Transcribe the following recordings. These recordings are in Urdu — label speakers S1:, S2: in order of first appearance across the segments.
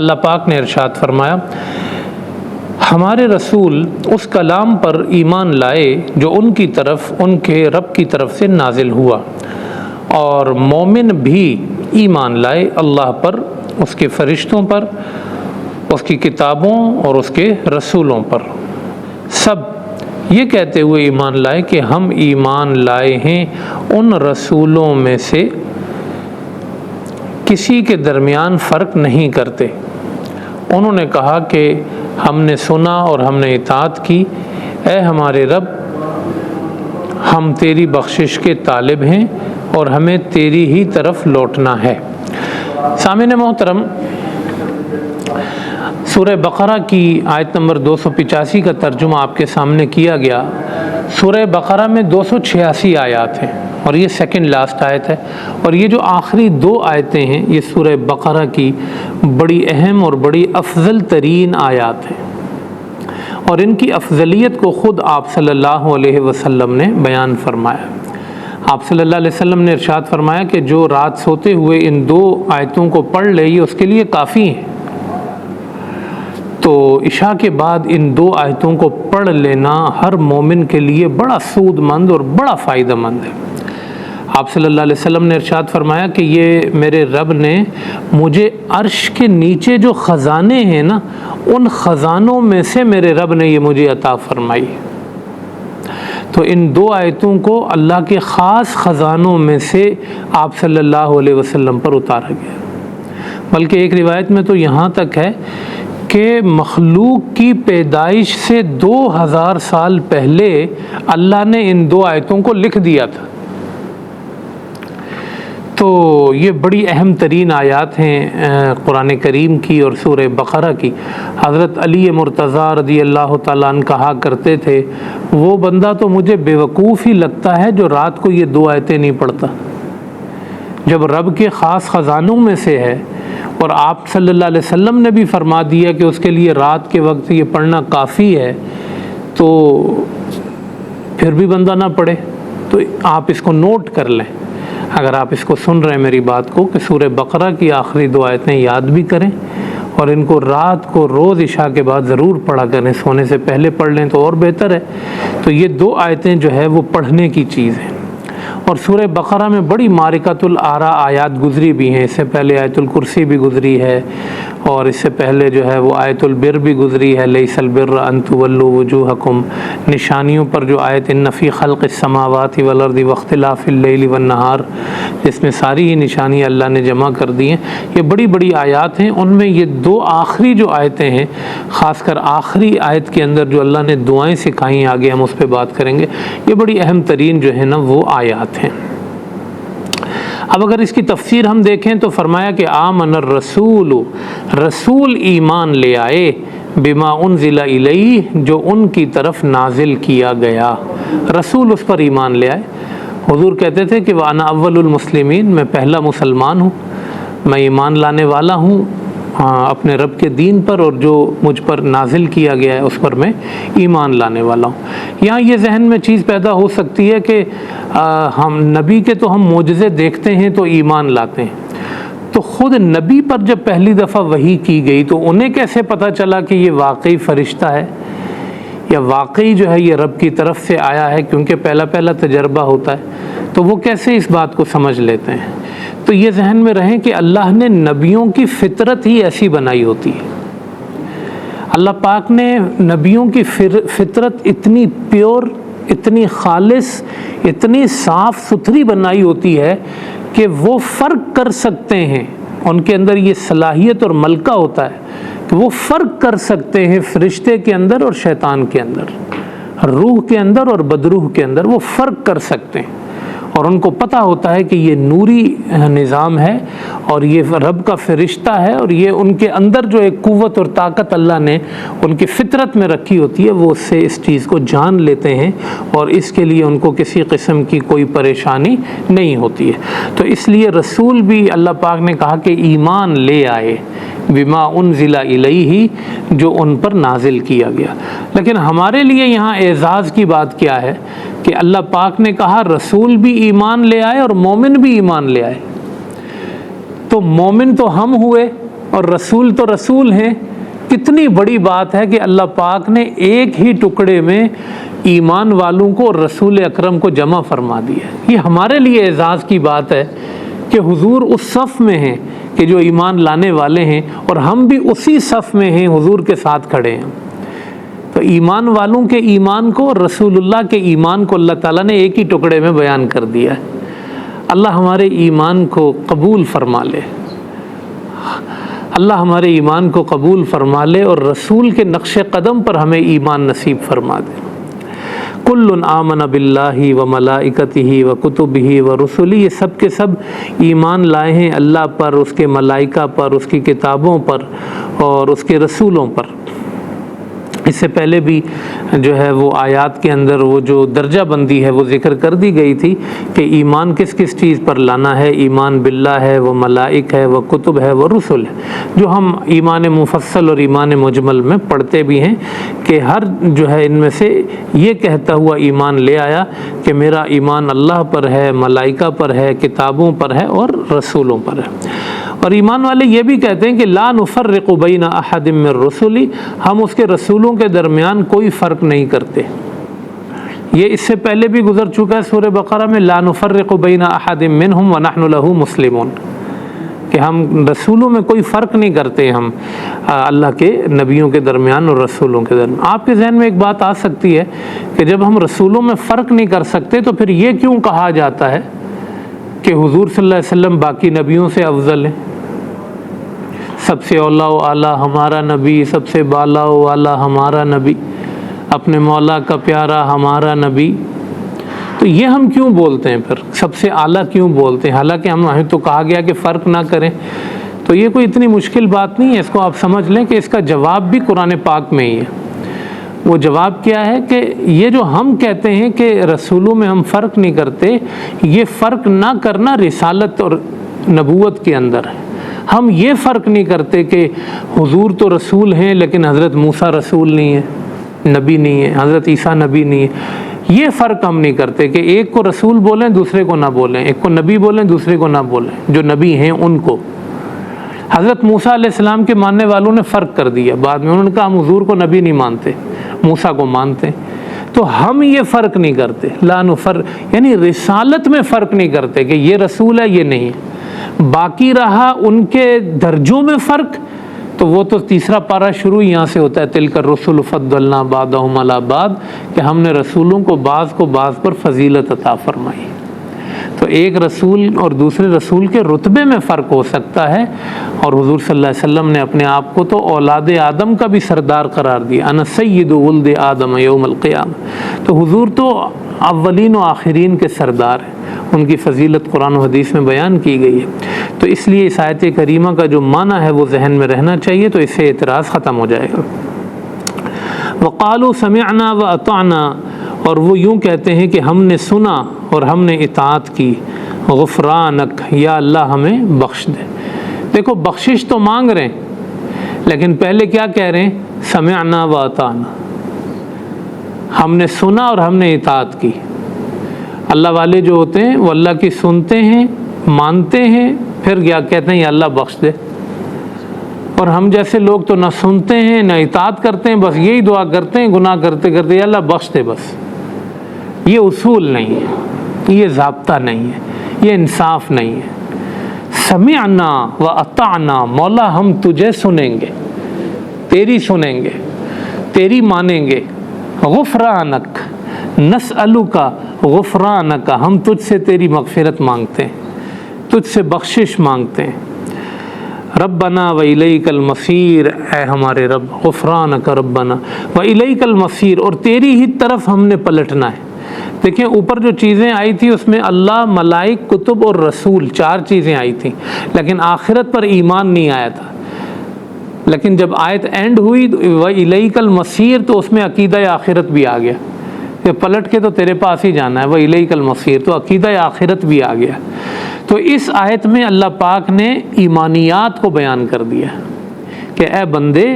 S1: اللہ پاک نے ارشاد فرمایا ہمارے رسول اس کلام پر ایمان لائے جو ان کے رب کی طرف سے نازل ہوا، اور مومن بھی ایمان لائے اللہ پر، اس کے فرشتوں پر، اس کی کتابوں اور اس کے رسولوں پر۔ سب یہ کہتے ہوئے ایمان لائے کہ ہم ایمان لائے ہیں ان رسولوں میں سے کسی کے درمیان فرق نہیں کرتے۔ انہوں نے کہا کہ ہم نے سنا اور ہم نے اطاعت کی، اے ہمارے رب ہم تیری بخشش کے طالب ہیں اور ہمیں تیری ہی طرف لوٹنا ہے۔ سامعین محترم، سورہ بقرہ کی آیت نمبر 285 کا ترجمہ آپ کے سامنے کیا گیا۔ سورہ بقرہ میں 286 آیات ہیں اور یہ سیکنڈ لاسٹ آیت ہے، اور یہ جو آخری 2 آیتیں ہیں یہ سورہ بقرہ کی بڑی اہم اور بڑی افضل ترین آیات ہیں، اور ان کی افضلیت کو خود آپ صلی اللہ علیہ وسلم نے بیان فرمایا۔ آپ صلی اللہ علیہ وسلم نے ارشاد فرمایا کہ جو رات سوتے ہوئے ان 2 آیتوں کو پڑھ لے یہ اس کے لیے کافی ہیں۔ تو عشاء کے بعد ان 2 آیتوں کو پڑھ لینا ہر مومن کے لیے بڑا سود مند اور بڑا فائدہ مند ہے۔ آپ صلی اللہ علیہ وسلم نے ارشاد فرمایا کہ یہ میرے رب نے مجھے عرش کے نیچے جو خزانے ہیں نا، ان خزانوں میں سے میرے رب نے یہ مجھے عطا فرمائی۔ تو ان 2 آیتوں کو اللہ کے خاص خزانوں میں سے آپ صلی اللہ علیہ وسلم پر اتارا گیا، بلکہ ایک روایت میں تو یہاں تک ہے کہ مخلوق کی پیدائش سے 2000 سال پہلے اللہ نے ان 2 آیتوں کو لکھ دیا تھا۔ تو یہ بڑی اہم ترین آیات ہیں قرآن کریم کی اور سورہ بقرہ کی۔ حضرت علی مرتضیٰ رضی اللہ تعالیٰ عنہ کہا کرتے تھے وہ بندہ تو مجھے بیوقوف ہی لگتا ہے جو رات کو یہ 2 آیتیں نہیں پڑھتا۔ جب رب کے خاص خزانوں میں سے ہے اور آپ صلی اللہ علیہ وسلم نے بھی فرما دیا کہ اس کے لیے رات کے وقت یہ پڑھنا کافی ہے، تو پھر بھی بندہ نہ پڑھے۔ تو آپ اس کو نوٹ کر لیں، اگر آپ اس کو سن رہے ہیں میری بات کو، کہ سورہ بقرہ کی آخری 2 آیتیں یاد بھی کریں اور ان کو رات کو روز عشاء کے بعد ضرور پڑھا کریں، سونے سے پہلے پڑھ لیں تو اور بہتر ہے۔ تو یہ 2 آیتیں جو ہے وہ پڑھنے کی چیز ہیں۔ اور سورہ بقرہ میں بڑی معرکۃ الآراء آیات گزری بھی ہیں، اس سے پہلے آیت الکرسی بھی گزری ہے، اور اس سے پہلے جو ہے وہ آیت البر بھی گزری ہے، لیس البر ان تولوا وجوہکم، نشانیوں پر جو آیت ان فی خلق السماوات والارض واختلاف اللیل والنہار، جس میں ساری ہی نشانیاں اللہ نے جمع کر دی ہیں، یہ بڑی بڑی آیات ہیں۔ ان میں یہ 2 آخری جو آیتیں ہیں، خاص کر آخری آیت کے اندر جو اللہ نے دعائیں سکھائیں، آگے ہم اس پہ بات کریں گے، یہ بڑی اہم ترین جو ہے نا وہ آیات ہیں۔ اب اگر اس کی تفسیر ہم دیکھیں تو فرمایا کہ آمن الرسول، رسول ایمان لے آئے، بما انزل الیہ، جو ان کی طرف نازل کیا گیا، رسول اس پر ایمان لے آئے۔ حضور کہتے تھے کہ وانا اول المسلمین، میں پہلا مسلمان ہوں، میں ایمان لانے والا ہوں اپنے رب کے دین پر، اور جو مجھ پر نازل کیا گیا ہے اس پر میں ایمان لانے والا ہوں۔ یہاں یہ ذہن میں چیز پیدا ہو سکتی ہے کہ ہم نبی کے تو ہم معجزے دیکھتے ہیں تو ایمان لاتے ہیں، تو خود نبی پر جب پہلی دفعہ وحی کی گئی تو انہیں کیسے پتہ چلا کہ یہ واقعی فرشتہ ہے یا واقعی جو ہے یہ رب کی طرف سے آیا ہے؟ کیونکہ پہلا تجربہ ہوتا ہے، تو وہ کیسے اس بات کو سمجھ لیتے ہیں؟ تو یہ ذہن میں رہیں کہ اللہ نے نبیوں کی فطرت ہی ایسی بنائی ہوتی ہے۔ اللہ پاک نے نبیوں کی فطرت اتنی پیور، اتنی خالص، اتنی صاف ستھری بنائی ہوتی ہے کہ وہ فرق کر سکتے ہیں، ان کے اندر یہ صلاحیت اور ملکہ ہوتا ہے کہ وہ فرق کر سکتے ہیں فرشتے کے اندر اور شیطان کے اندر، روح کے اندر اور بدروح کے اندر، وہ فرق کر سکتے ہیں، اور ان کو پتہ ہوتا ہے کہ یہ نوری نظام ہے اور یہ رب کا فرشتہ ہے، اور یہ ان کے اندر جو ایک قوت اور طاقت اللہ نے ان کی فطرت میں رکھی ہوتی ہے، وہ اس سے اس چیز کو جان لیتے ہیں، اور اس کے لیے ان کو کسی قسم کی کوئی پریشانی نہیں ہوتی ہے۔ تو اس لیے رسول بھی اللہ پاک نے کہا کہ ایمان لے آئے بما انزل الیہ، جو ان پر نازل کیا گیا۔ لیکن ہمارے لیے یہاں اعزاز کی بات کیا ہے کہ اللہ پاک نے کہا رسول بھی ایمان لے آئے اور مومن بھی ایمان لے آئے۔ تو مومن تو ہم ہوئے اور رسول تو رسول ہیں. کتنی بڑی بات ہے کہ اللہ پاک نے ایک ہی ٹکڑے میں ایمان والوں کو اور رسول اکرم کو جمع فرما دیا. یہ ہمارے لیے اعزاز کی بات ہے کہ حضور اس صف میں ہیں کہ جو ایمان لانے والے ہیں، اور ہم بھی اسی صف میں ہیں، حضور کے ساتھ کھڑے ہیں. تو ایمان والوں کے ایمان کو اور رسول اللہ کے ایمان کو اللہ تعالیٰ نے ایک ہی ٹکڑے میں بیان کر دیا ہے. اللہ ہمارے ایمان کو قبول فرما لے، اللہ ہمارے ایمان کو قبول فرما لے اور رسول کے نقش قدم پر ہمیں ایمان نصیب فرما دے. کل آمن باللہ و ملائکتہ و کتبہ و رسلہ، یہ سب کے سب ایمان لائے ہیں اللہ پر، اس کے ملائکہ پر، اس کی کتابوں پر اور اس کے رسولوں پر. اس سے پہلے بھی جو ہے وہ آیات کے اندر وہ جو درجہ بندی ہے وہ ذکر کر دی گئی تھی کہ ایمان کس کس چیز پر لانا ہے. ایمان باللہ ہے، وہ ملائک ہے، وہ کتب ہے، وہ رسل ہے، جو ہم ایمان مفصل اور ایمان مجمل میں پڑھتے بھی ہیں کہ ہر جو ہے ان میں سے یہ کہتا ہوا ایمان لے آیا کہ میرا ایمان اللہ پر ہے، ملائکہ پر ہے، کتابوں پر ہے اور رسولوں پر ہے. اور ایمان والے یہ بھی کہتے ہیں کہ لا نفرق بین احد من رسلی، ہم اس کے رسولوں کے درمیان کوئی فرق نہیں کرتے. یہ اس سے پہلے بھی گزر چکا ہے سورہ بقرہ میں، لا نفرق بین احد منہم ونحن لہ مسلمون، کہ ہم رسولوں میں کوئی فرق نہیں کرتے ہم اللہ کے نبیوں کے درمیان اور رسولوں کے درمیان. آپ کے ذہن میں ایک بات آ سکتی ہے کہ جب ہم رسولوں میں فرق نہیں کر سکتے تو پھر یہ کیوں کہا جاتا ہے کہ حضور صلی اللہ علیہ وسلم باقی نبیوں سے افضل ہیں؟ سب سے اولا و اعلیٰ ہمارا نبی، سب سے بالا و اعلیٰ ہمارا نبی، اپنے مولا کا پیارا ہمارا نبی. تو یہ ہم کیوں بولتے ہیں پھر، سب سے اعلیٰ کیوں بولتے ہیں، حالانکہ ہمیں تو کہا گیا کہ فرق نہ کریں. تو یہ کوئی اتنی مشکل بات نہیں ہے، اس کو آپ سمجھ لیں کہ اس کا جواب بھی قرآن پاک میں ہی ہے. وہ جواب کیا ہے کہ یہ جو ہم کہتے ہیں کہ رسولوں میں ہم فرق نہیں کرتے، یہ فرق نہ کرنا رسالت اور نبوت کے اندر ہے. ہم یہ فرق نہیں کرتے کہ حضور تو رسول ہیں لیکن حضرت موسیٰ رسول نہیں ہے، نبی نہیں ہے، حضرت عیسیٰ نبی نہیں ہے. یہ فرق ہم نہیں کرتے کہ ایک کو رسول بولیں دوسرے کو نہ بولیں، ایک کو نبی بولیں دوسرے کو نہ بولیں. جو نبی ہیں ان کو حضرت موسیٰ علیہ السلام کے ماننے والوں نے فرق کر دیا، بعد میں انہوں نے کہا ہم حضور کو نبی نہیں مانتے، موسیٰ کو مانتے. تو ہم یہ فرق نہیں کرتے، لا نفرق یعنی رسالت میں فرق نہیں کرتے کہ یہ رسول ہے یہ نہیں ہے. باقی رہا ان کے درجوں میں فرق، تو وہ تو تیسرا پارہ شروع یہاں سے ہوتا ہے، تلک الرسل فضلنا بعضهم علی بعض، کہ ہم نے رسولوں کو بعض پر فضیلت عطا فرمائی. تو ایک رسول اور دوسرے رسول کے رتبے میں فرق ہو سکتا ہے. اور حضور صلی اللہ علیہ وسلم نے اپنے آپ کو تو اولاد آدم کا بھی سردار قرار دیا، انا سید ولد آدم یوم القیامہ. تو حضور تو اولین و آخرین کے سردار ہیں، ان کی فضیلت قرآن و حدیث میں بیان کی گئی ہے. تو اس لیے اس آیت کریمہ کا جو معنی ہے وہ ذہن میں رہنا چاہیے، تو اس سے اعتراض ختم ہو جائے گا. وقالوا سمعنا واطعنا، اور وہ یوں کہتے ہیں کہ ہم نے سنا اور ہم نے اطاعت کی. غفرانک، یا اللہ ہمیں بخش دے. دیکھو بخشش تو مانگ رہے ہیں لیکن پہلے کیا کہہ رہے ہیں، سمعنا واطعنا، ہم نے سنا اور ہم نے اطاعت کی. اللہ والے جو ہوتے ہیں وہ اللہ کی سنتے ہیں، مانتے ہیں، پھر کیا کہتے ہیں یا اللہ بخش دے. اور ہم جیسے لوگ تو نہ سنتے ہیں نہ اطاعت کرتے ہیں، بس یہی دعا کرتے ہیں گناہ کرتے کرتے یا اللہ بخش دے بس. یہ اصول نہیں ہے، یہ ضابطہ نہیں ہے، یہ انصاف نہیں ہے. سمعنا و اطعنا، مولا ہم تجھے سنیں گے، تیری سنیں گے، تیری مانیں گے. غفرانک نسألک غفرانک، ہم تجھ سے تیری مغفرت مانگتے ہیں، تجھ سے بخشش مانگتے ہیں. ربنا و الیک المصیر، اے ہمارے رب، غفرانک ربنا و الیک المصیر، اور تیری ہی طرف ہم نے پلٹنا ہے. دیکھیں اوپر جو چیزیں آئی تھی اس میں اللہ، ملائک، کتب اور رسول، 4 چیزیں آئی تھیں، لیکن آخرت پر ایمان نہیں آیا تھا. لیکن جب آیت اینڈ ہوئی و الیک المصیر تو اس میں عقیدہ آخرت بھی آ گیا کہ پلٹ کے تو تیرے پاس ہی جانا ہے. و الیک المصیر تو عقیدہ آخرت بھی آ گیا. تو اس آیت میں اللہ پاک نے ایمانیات کو بیان کر دیا کہ اے بندے،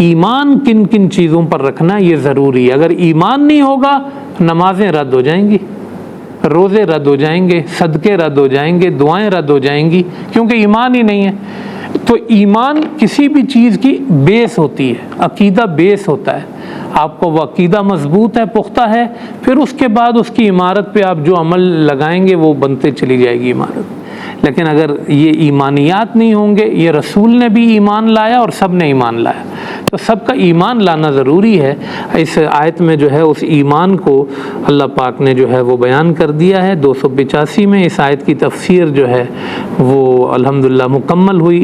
S1: ایمان کن کن چیزوں پر رکھنا یہ ضروری ہے. اگر ایمان نہیں ہوگا نمازیں رد ہو جائیں گی، روزے رد ہو جائیں گے، صدقے رد ہو جائیں گے، دعائیں رد ہو جائیں گی، کیونکہ ایمان ہی نہیں ہے. تو ایمان کسی بھی چیز کی بیس ہوتی ہے، عقیدہ بیس ہوتا ہے. آپ کو وہ عقیدہ مضبوط ہے، پختہ ہے، پھر اس کے بعد اس کی عمارت پہ آپ جو عمل لگائیں گے وہ بنتے چلی جائے گی عمارت. لیکن اگر یہ ایمانیات نہیں ہوں گے، یہ رسول نے بھی ایمان لایا اور سب نے ایمان لایا، تو سب کا ایمان لانا ضروری ہے. اس آیت میں جو ہے اس ایمان کو اللہ پاک نے جو ہے وہ بیان کر دیا ہے. 285 میں اس آیت کی تفسیر جو ہے وہ الحمدللہ مکمل ہوئی.